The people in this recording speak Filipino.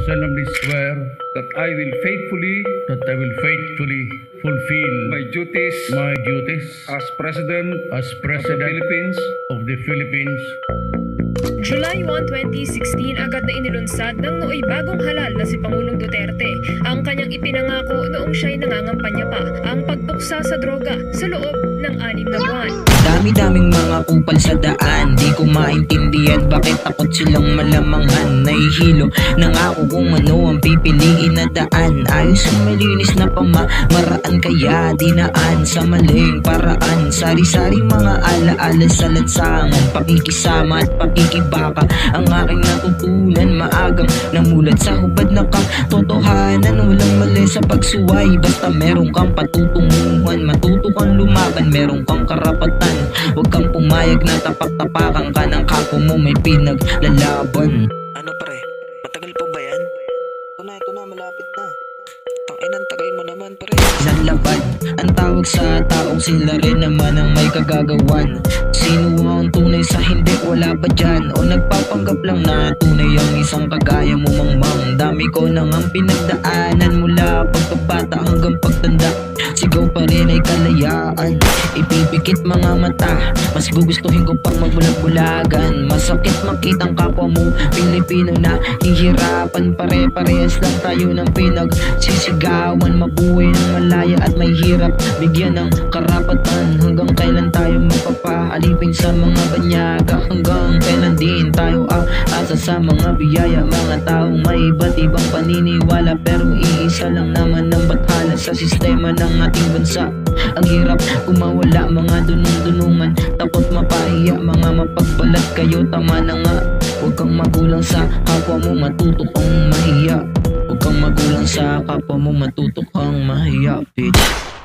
solemnly swear that I will faithfully that I will faithfully fulfill my duties as as President President of the Philippines of the Philippines. July 1, 2016, agad na inilunsad ng nooy bagong halal na si Pangulong Duterte ang kanyang ipinangako noong siya'y nangangampanya pa ang pagtuksa sa droga sa loob ng 6 na buwan. Dami-daming mga kupal sa daan, di ko maintindihan bakit takot silang malamangan. Nahihilo ng ako kung ano ang pipiliin na daan. Ayos ang malinis na pamamaraan, kaya dinaan sa maling paraan. Sari-sari mga alaala sa lansangan, pakikisama at pakikibaka ang aking natutunan. Maagang namulat sa hubad na katotohanan, walang mali sa pagsuway basta meron kang patutunguhan. Matuto kang lumaban, meron kang karapatan. Huwag kang pumayag na tapak-tapakan ka ng kapwa mo may pinaglalaban. Ano pre? Matagal pa ba yan? Ito na, malapit na. Tanginan, tagal mo naman pre. Lalabad ang tawag sa taong sila rin naman ang may kagagawan. Sino ang tunay sa hindi, wala ba dyan? O nagpapanggap lang na tunay ang isang kagaya mo mangmang. Dami ko nang ang pinagdaanan mula pagkabata hanggang pagtanda. Sigaw pa rin ay kalayaan, ipipikit mga mata. Mas gugustuhin ko pang magbulag-bulagan. Masakit makitang kapwa mo Pilipino na hihirapan. Pare-parehas lang tayo ng pinagsisigawan. Mabuhay ng malaya at may hirap, bigyan ng karapatan. Hanggang kailan tayo mapapaalipin sa mga banyaga? Hanggang kailan din tayo asa sa mga biyaya? Mga taong may iba't ibang paniniwala, pero iisa lang naman ang bathala sa sistema ng ating bansa. Ang hirap kumawala, mga dunong-dunungan, takot mapahiya, mga mapagbalat kayo, tama na nga. Huwag kang magulang sa kapwa mo, matuto kang mahiya. Huwag kang magulang sa kapwa mo, matuto kang mahiya, bitch.